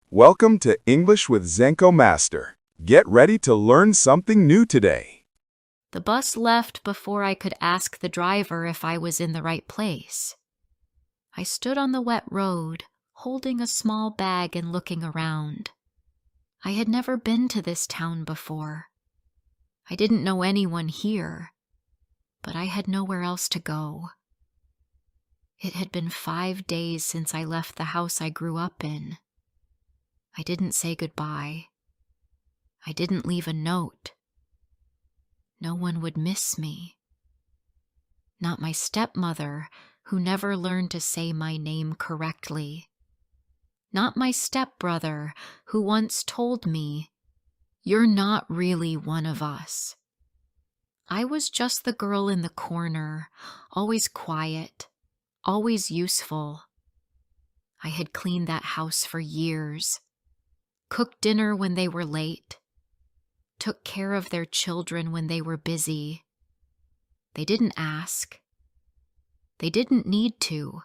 Welcome to English with Zenko Master. Get ready to learn something new today. The bus left before I could ask the driver if I was in the right place. I stood on the wet road, holding a small bag and looking around. I had never been to this town before. I didn't know anyone here, but I had nowhere else to go. It had been 5 days since I left the house I grew up in. I didn't say goodbye. I didn't leave a note. No one would miss me. Not my stepmother, who never learned to say my name correctly. Not my stepbrother, who once told me, "You're not really one of us." I was just the girl in the corner, always quiet, always useful. I had cleaned that house for years, cooked dinner when they were late, took care of their children when they were busy. They didn't ask. They didn't need to.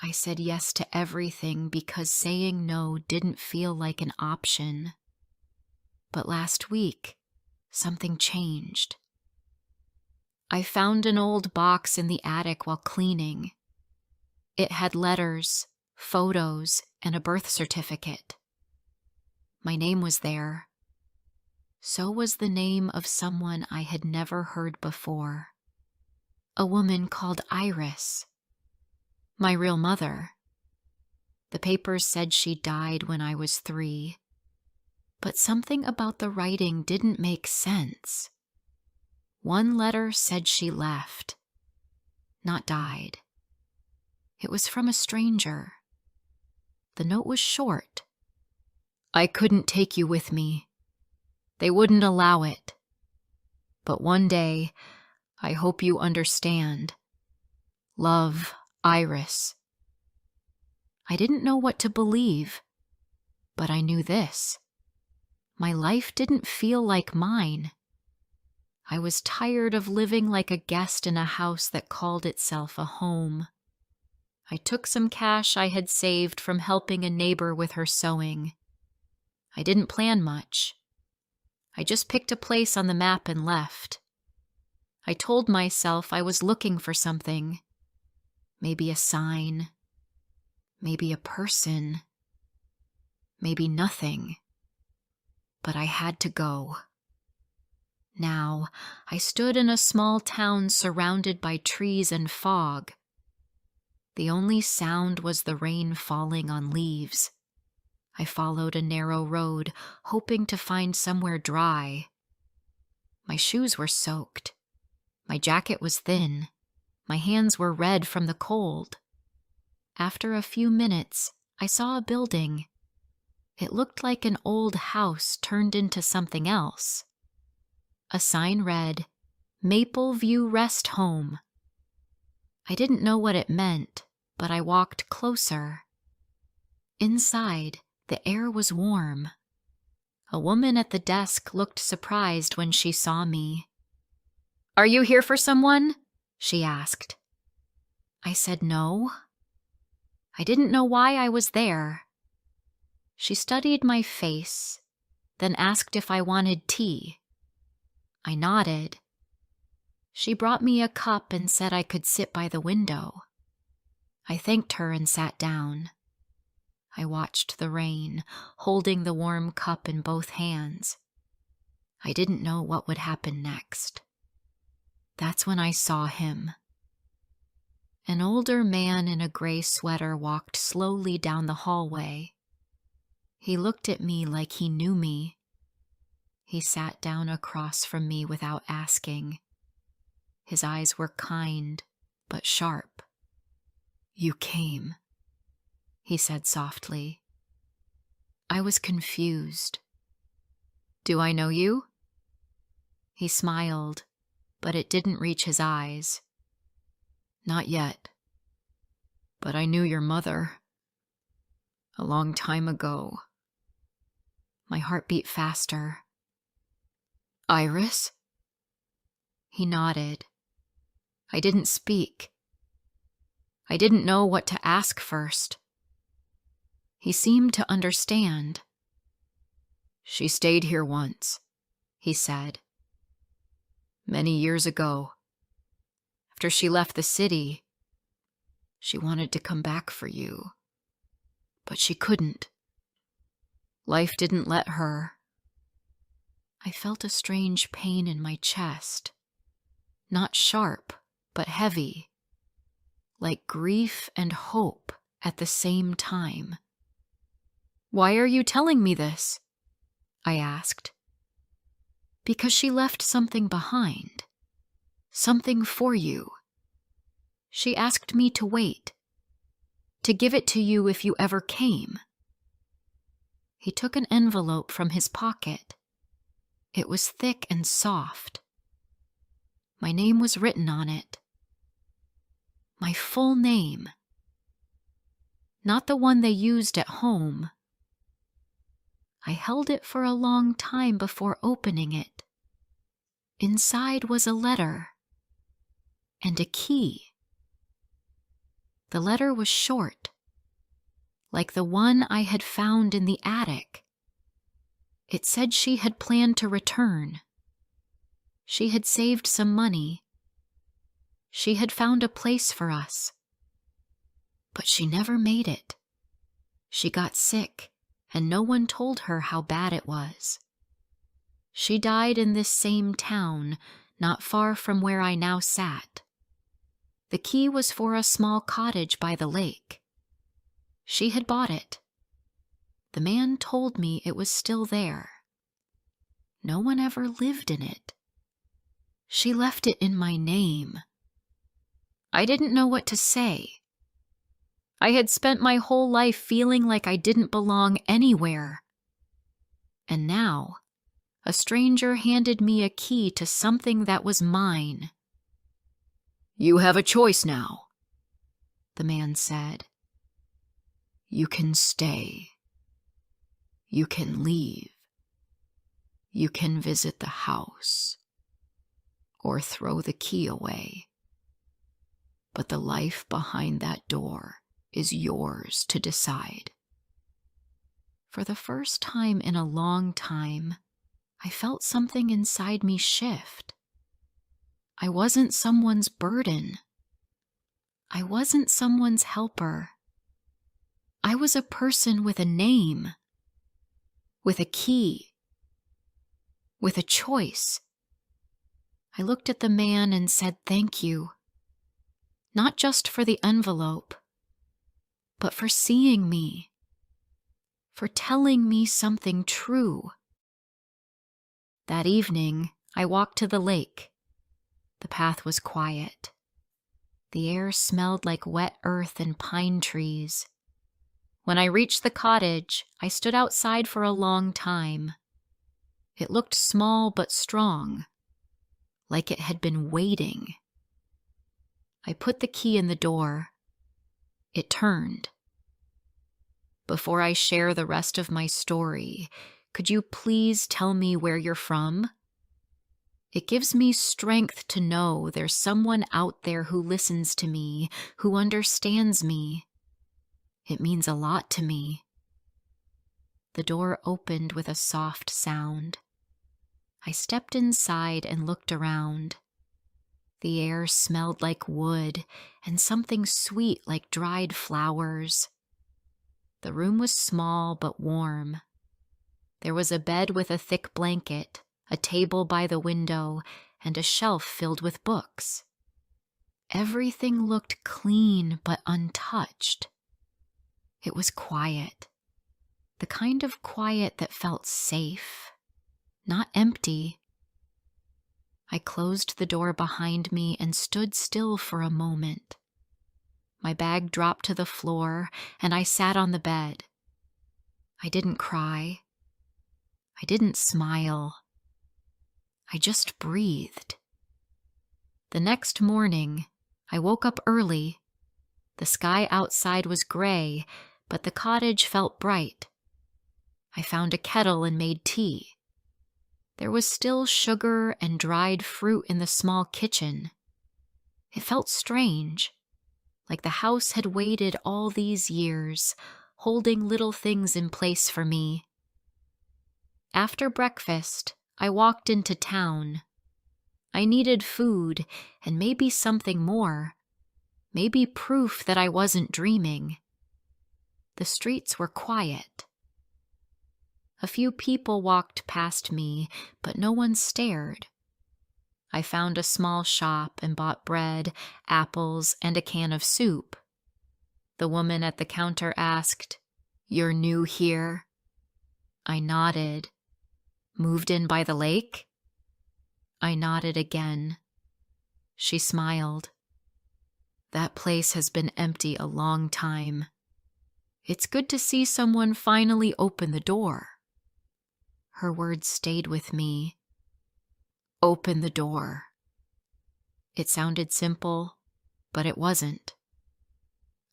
I said yes to everything because saying no didn't feel like an option. But last week, something changed. I found an old box in the attic while cleaning. It had letters, photos, and a birth certificate. My name was there. So was the name of someone I had never heard before. A woman called Iris. My real mother. The papers said she died when I was 3. But something about the writing didn't make sense. One letter said she left, not died. It was from a stranger. The note was short. "I couldn't take you with me. They wouldn't allow it. But one day, I hope you understand. Love, Iris." I didn't know what to believe, but I knew this. My life didn't feel like mine. I was tired of living like a guest in a house that called itself a home. I took some cash I had saved from helping a neighbor with her sewing. I didn't plan much. I just picked a place on the map and left. I told myself I was looking for something. Maybe a sign. Maybe a person. Maybe nothing. But I had to go. Now, I stood in a small town surrounded by trees and fog. The only sound was the rain falling on leaves. I followed a narrow road, hoping to find somewhere dry. My shoes were soaked. My jacket was thin. My hands were red from the cold. After a few minutes, I saw a building. It looked like an old house turned into something else. A sign read, "Maple View Rest Home." I didn't know what it meant, but I walked closer. Inside, the air was warm. A woman at the desk looked surprised when she saw me. "Are you here for someone?" she asked. I said no. I didn't know why I was there. She studied my face, then asked if I wanted tea. I nodded. She brought me a cup and said I could sit by the window. I thanked her and sat down. I watched the rain, holding the warm cup in both hands. I didn't know what would happen next. That's when I saw him. An older man in a gray sweater walked slowly down the hallway. He looked at me like he knew me. He sat down across from me without asking. His eyes were kind, but sharp. "You came," he said softly. I was confused. "Do I know you?" He smiled, but it didn't reach his eyes. "Not yet. But I knew your mother. A long time ago." My heart beat faster. "Iris?" He nodded. I didn't speak. I didn't know what to ask first. He seemed to understand. "She stayed here once," he said. "Many years ago. After she left the city, she wanted to come back for you. But she couldn't. Life didn't let her." I felt a strange pain in my chest. Not sharp, but heavy. Like grief and hope at the same time. "Why are you telling me this?" I asked. "Because she left something behind. Something for you. She asked me to wait. To give it to you if you ever came." He took an envelope from his pocket. It was thick and soft. My name was written on it. My full name. Not the one they used at home. I held it for a long time before opening it. Inside was a letter. And a key. The letter was short. Like the one I had found in the attic. It said she had planned to return. She had saved some money. She had found a place for us. But she never made it. She got sick, and no one told her how bad it was. She died in this same town, not far from where I now sat. The key was for a small cottage by the lake. She had bought it. The man told me it was still there. No one ever lived in it. She left it in my name. I didn't know what to say. I had spent my whole life feeling like I didn't belong anywhere. And now, a stranger handed me a key to something that was mine. "You have a choice now," the man said. "You can stay. You can leave. You can visit the house. Or throw the key away. But the life behind that door is yours to decide." For the first time in a long time, I felt something inside me shift. I wasn't someone's burden. I wasn't someone's helper. I was a person with a name, with a key, with a choice. I looked at the man and said thank you. Not just for the envelope, but for seeing me, for telling me something true. That evening, I walked to the lake. The path was quiet. The air smelled like wet earth and pine trees. When I reached the cottage, I stood outside for a long time. It looked small but strong, like it had been waiting. I put the key in the door. It turned. "Before I share the rest of my story, could you please tell me where you're from? It gives me strength to know there's someone out there who listens to me, who understands me. It means a lot to me." The door opened with a soft sound. I stepped inside and looked around. The air smelled like wood and something sweet like dried flowers. The room was small but warm. There was a bed with a thick blanket, a table by the window, and a shelf filled with books. Everything looked clean but untouched. It was quiet, the kind of quiet that felt safe, not empty. I closed the door behind me and stood still for a moment. My bag dropped to the floor, and I sat on the bed. I didn't cry. I didn't smile. I just breathed. The next morning, I woke up early. The sky outside was gray, but the cottage felt bright. I found a kettle and made tea. There was still sugar and dried fruit in the small kitchen. It felt strange, like the house had waited all these years, holding little things in place for me. After breakfast, I walked into town. I needed food and maybe something more, maybe proof that I wasn't dreaming. The streets were quiet. A few people walked past me, but no one stared. I found a small shop and bought bread, apples, and a can of soup. The woman at the counter asked, "You're new here?" I nodded. "Moved in by the lake?" I nodded again. She smiled. "That place has been empty a long time. It's good to see someone finally open the door." Her words stayed with me. Open the door. It sounded simple, but it wasn't.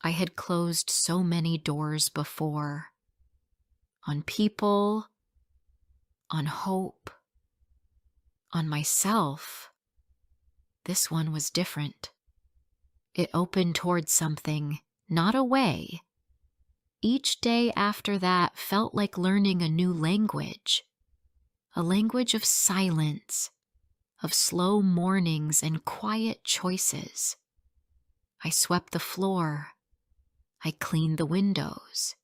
I had closed so many doors before. On people, on hope, on myself. This one was different. It opened towards something, not away. Each day after that felt like learning a new language. A language of silence, of slow mornings and quiet choices. I swept the floor. I cleaned the windows.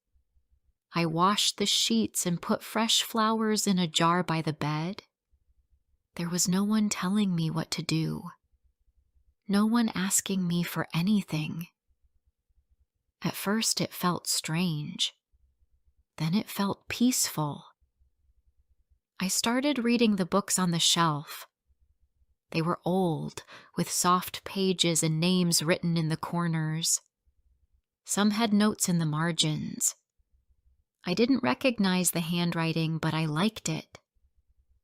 I washed the sheets and put fresh flowers in a jar by the bed. There was no one telling me what to do. No one asking me for anything. At first it felt strange. Then it felt peaceful. I started reading the books on the shelf. They were old, with soft pages and names written in the corners. Some had notes in the margins. I didn't recognize the handwriting, but I liked it.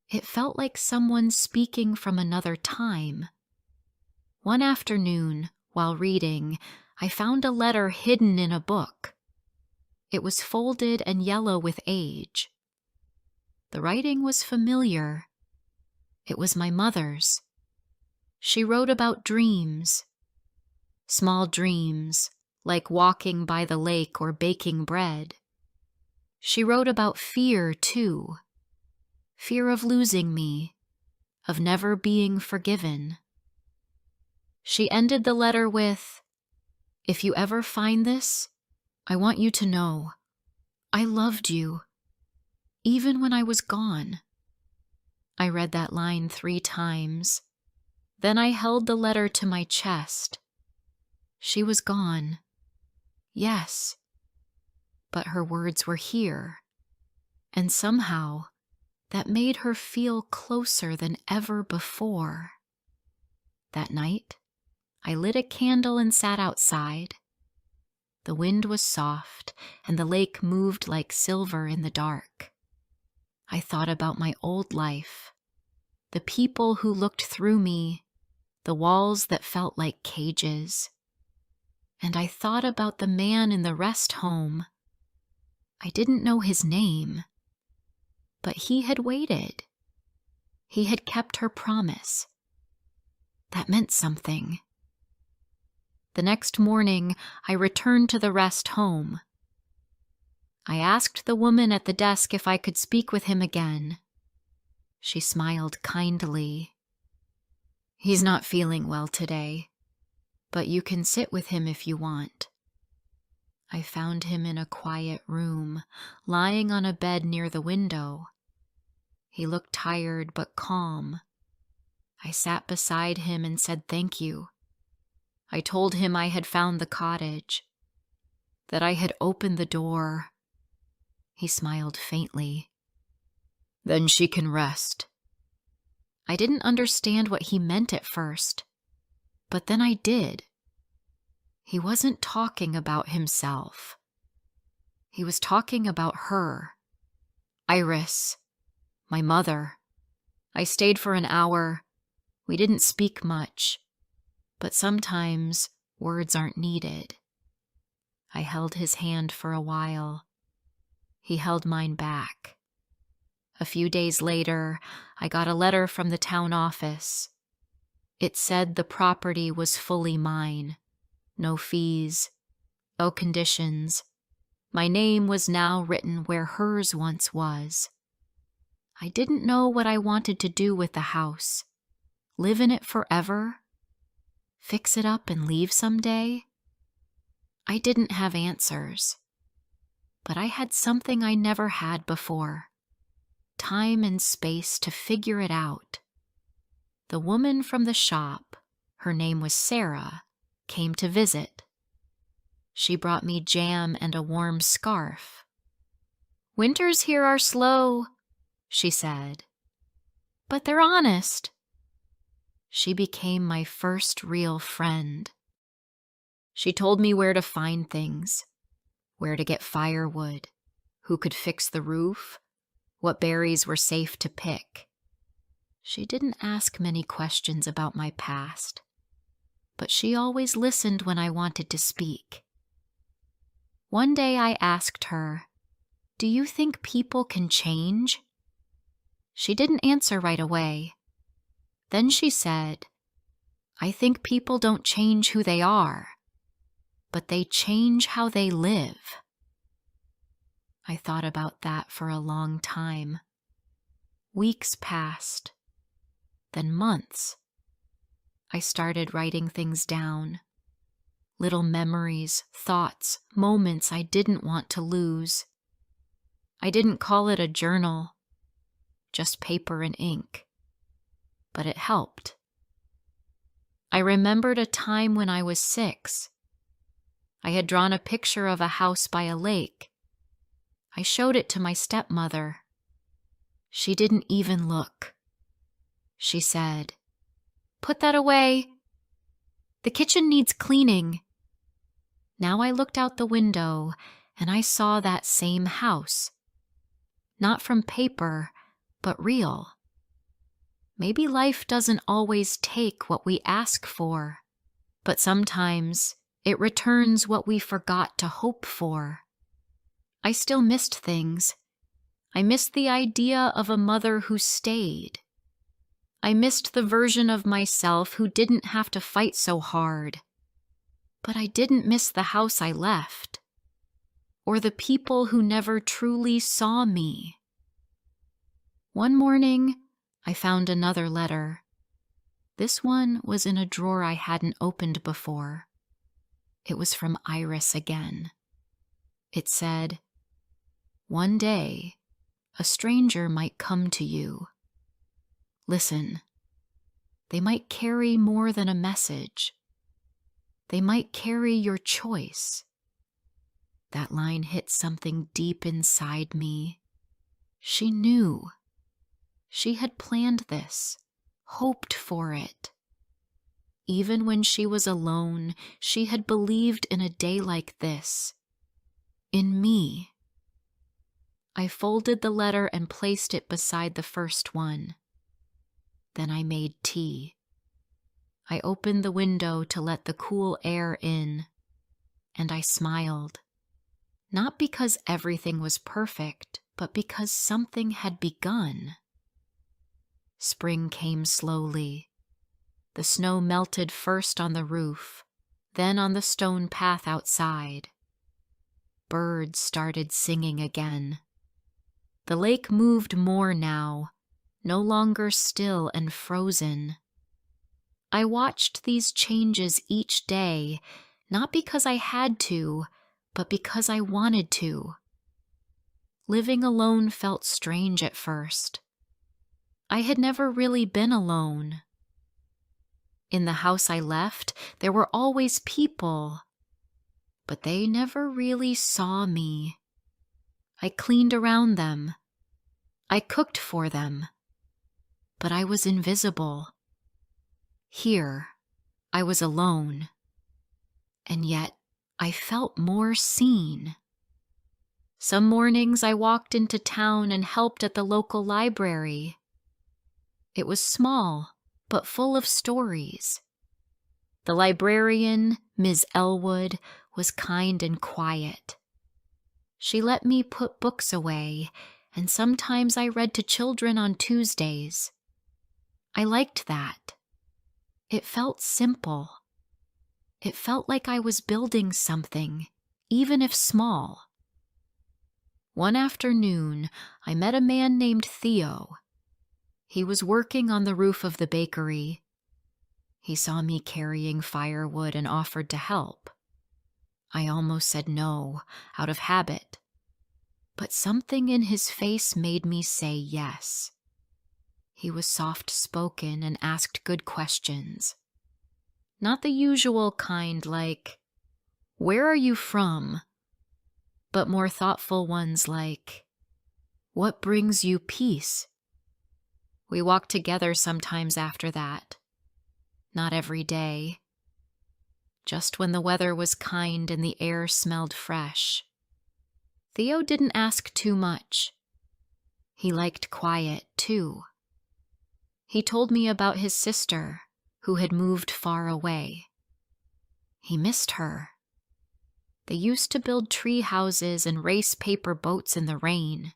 It felt like someone speaking from another time. One afternoon, while reading, I found a letter hidden in a book. It was folded and yellow with age. The writing was familiar. It was my mother's. She wrote about dreams. Small dreams, like walking by the lake or baking bread. She wrote about fear, too. Fear of losing me, of never being forgiven. She ended the letter with, "If you ever find this, I want you to know, I loved you, even when I was gone." I read that line 3 times. Then I held the letter to my chest. She was gone. Yes. But her words were here. And somehow, that made her feel closer than ever before. That night, I lit a candle and sat outside. The wind was soft, and the lake moved like silver in the dark. I thought about my old life, the people who looked through me, the walls that felt like cages. And I thought about the man in the rest home. I didn't know his name, but he had waited. He had kept her promise. That meant something. The next morning, I returned to the rest home. I asked the woman at the desk if I could speak with him again. She smiled kindly. "He's not feeling well today, but you can sit with him if you want." I found him in a quiet room, lying on a bed near the window. He looked tired but calm. I sat beside him and said thank you. I told him I had found the cottage, that I had opened the door. He smiled faintly. "Then she can rest." I didn't understand what he meant at first, but then I did. He wasn't talking about himself. He was talking about her. Iris, my mother. I stayed for an hour. We didn't speak much, but sometimes words aren't needed. I held his hand for a while. He held mine back. A few days later, I got a letter from the town office. It said the property was fully mine. No fees, no conditions. My name was now written where hers once was. I didn't know what I wanted to do with the house. Live in it forever? Fix it up and leave someday? I didn't have answers. But I had something I never had before. Time and space to figure it out. The woman from the shop, her name was Sarah, came to visit. She brought me jam and a warm scarf. "Winters here are slow," she said. "But they're honest." She became my first real friend. She told me where to find things, where to get firewood, who could fix the roof, what berries were safe to pick. She didn't ask many questions about my past, but she always listened when I wanted to speak. One day I asked her, "Do you think people can change?" She didn't answer right away. Then she said, "I think people don't change who they are, but they change how they live." I thought about that for a long time. Weeks passed, then months. I started writing things down. Little memories, thoughts, moments I didn't want to lose. I didn't call it a journal, just paper and ink. But it helped. I remembered a time when I was 6. I had drawn a picture of a house by a lake. I showed it to my stepmother. She didn't even look. She said, "Put that away. The kitchen needs cleaning." Now I looked out the window and I saw that same house. Not from paper, but real. Maybe life doesn't always take what we ask for, but sometimes it returns what we forgot to hope for. I still missed things. I missed the idea of a mother who stayed. I missed the version of myself who didn't have to fight so hard. But I didn't miss the house I left, or the people who never truly saw me. One morning, I found another letter. This one was in a drawer I hadn't opened before. It was from Iris again. It said, "One day, a stranger might come to you. Listen, they might carry more than a message. They might carry your choice." That line hit something deep inside me. She knew. She had planned this, hoped for it. Even when she was alone, she had believed in a day like this. In me. I folded the letter and placed it beside the first one. Then I made tea. I opened the window to let the cool air in, and I smiled. Not because everything was perfect, but because something had begun. Spring came slowly. The snow melted first on the roof, then on the stone path outside. Birds started singing again. The lake moved more now, no longer still and frozen. I watched these changes each day, not because I had to, but because I wanted to. Living alone felt strange at first. I had never really been alone. In the house I left, there were always people, but they never really saw me. I cleaned around them. I cooked for them, but I was invisible. Here, I was alone, and yet I felt more seen. Some mornings I walked into town and helped at the local library. It was small, but full of stories. The librarian, Ms. Elwood, was kind and quiet. She let me put books away, and sometimes I read to children on Tuesdays. I liked that. It felt simple. It felt like I was building something, even if small. One afternoon, I met a man named Theo. He was working on the roof of the bakery. He saw me carrying firewood and offered to help. I almost said no, out of habit. But something in his face made me say yes. He was soft-spoken and asked good questions. Not the usual kind like, "Where are you from?" but more thoughtful ones like, "What brings you peace?" We walked together sometimes after that. Not every day. Just when the weather was kind and the air smelled fresh. Theo didn't ask too much. He liked quiet, too. He told me about his sister, who had moved far away. He missed her. They used to build tree houses and race paper boats in the rain.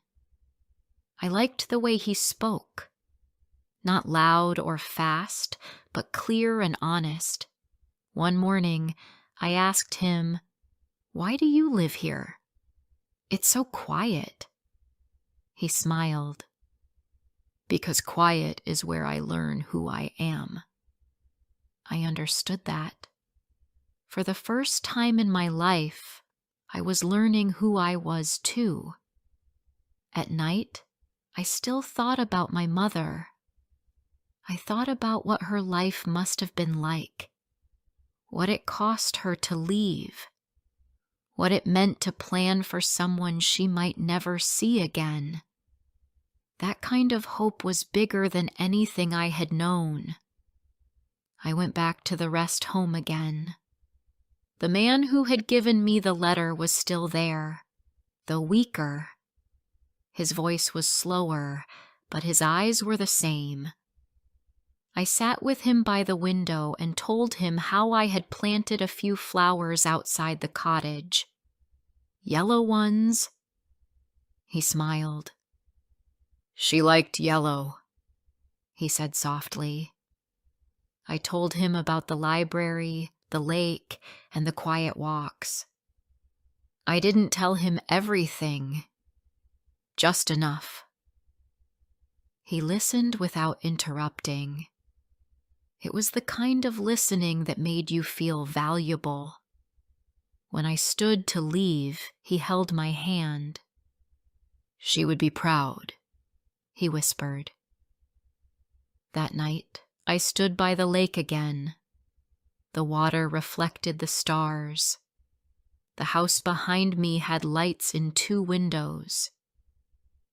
I liked the way he spoke. Not loud or fast, but clear and honest. One morning, I asked him, "Why do you live here? It's so quiet." He smiled. "Because quiet is where I learn who I am." I understood that. For the first time in my life, I was learning who I was too. At night, I still thought about my mother. I thought about what her life must have been like, what it cost her to leave, what it meant to plan for someone she might never see again. That kind of hope was bigger than anything I had known. I went back to the rest home again. The man who had given me the letter was still there, though weaker. His voice was slower, but his eyes were the same. I sat with him by the window and told him how I had planted a few flowers outside the cottage. Yellow ones. He smiled. "She liked yellow," he said softly. I told him about the library, the lake, and the quiet walks. I didn't tell him everything, just enough. He listened without interrupting. It was the kind of listening that made you feel valuable. When I stood to leave, he held my hand. "She would be proud," he whispered. That night, I stood by the lake again. The water reflected the stars. The house behind me had lights in 2 windows.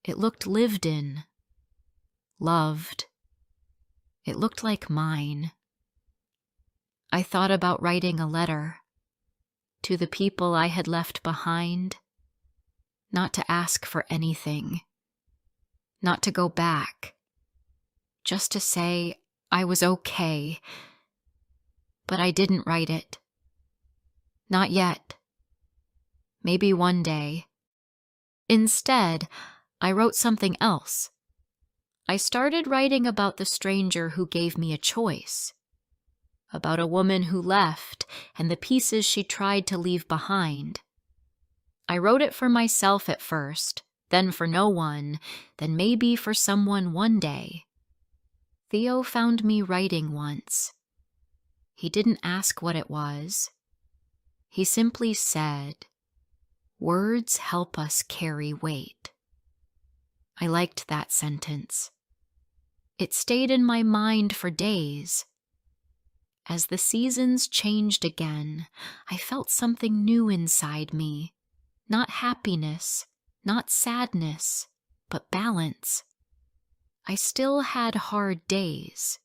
It looked lived in, loved. It looked like mine. I thought about writing a letter to the people I had left behind, not to ask for anything, not to go back, just to say I was okay. But I didn't write it. Not yet. Maybe one day. Instead, I wrote something else. I started writing about the stranger who gave me a choice, about a woman who left and the pieces she tried to leave behind. I wrote it for myself at first, then for no one, then maybe for someone one day. Theo found me writing once. He didn't ask what it was. He simply said, "Words help us carry weight." I liked that sentence. It stayed in my mind for days. As the seasons changed again, I felt something new inside me. Not happiness, not sadness, but balance. I still had hard days.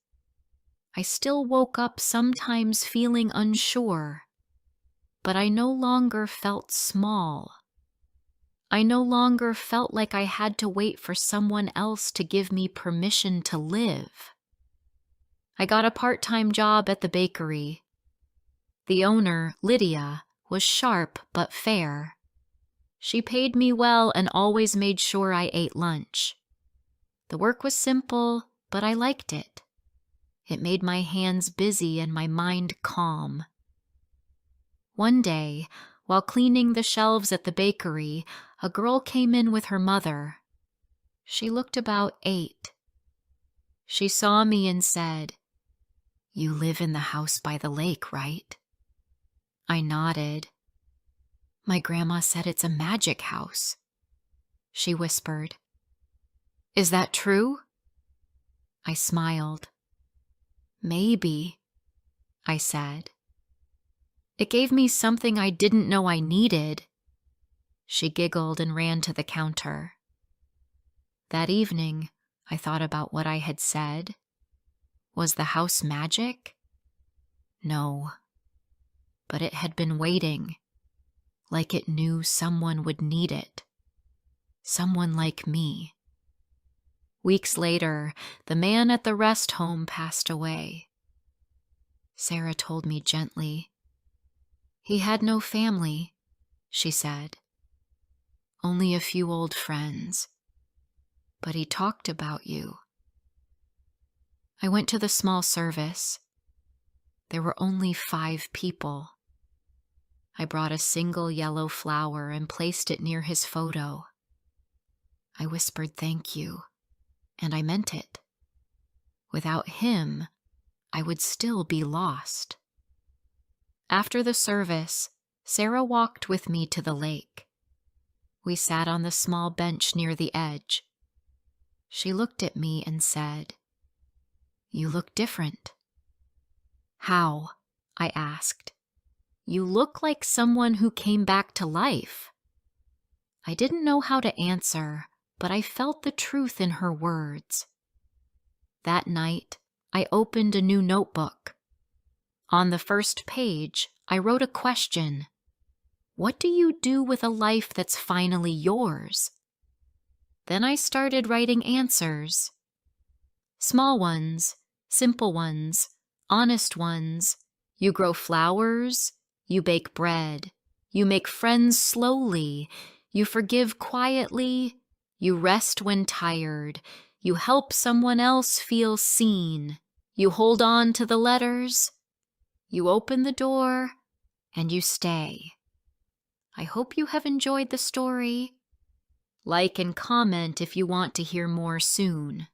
I still woke up sometimes feeling unsure, but I no longer felt small. I no longer felt like I had to wait for someone else to give me permission to live. I got a part-time job at the bakery. The owner, Lydia, was sharp but fair. She paid me well and always made sure I ate lunch. The work was simple, but I liked it. It made my hands busy and my mind calm. One day, While cleaning the shelves at the bakery, a girl came in with her mother. She looked about 8. She saw me and said, "You live in the house by the lake, right?" I nodded. "My grandma said it's a magic house." She whispered, "Is that true?" I smiled. "Maybe," I said. "It gave me something I didn't know I needed." She giggled and ran to the counter. That evening, I thought about what I had said. Was the house magic? No. But it had been waiting, like it knew someone would need it. Someone like me. Weeks later, the man at the rest home passed away. Sarah told me gently. "He had no family," she said. "Only a few old friends. But he talked about you." I went to the small service. There were only 5 people. I brought a single yellow flower and placed it near his photo. I whispered thank you, and I meant it. Without him, I would still be lost. After the service, Sarah walked with me to the lake. We sat on the small bench near the edge. She looked at me and said, "You look different." "How?" I asked. "You look like someone who came back to life." I didn't know how to answer, but I felt the truth in her words. That night, I opened a new notebook. On the first page, I wrote a question. What do you do with a life that's finally yours? Then I started writing answers. Small ones, simple ones, honest ones. You grow flowers, you bake bread, you make friends slowly, you forgive quietly, you rest when tired, you help someone else feel seen, you hold on to the letters, you open the door, and you stay. I hope you have enjoyed the story. Like and comment if you want to hear more soon.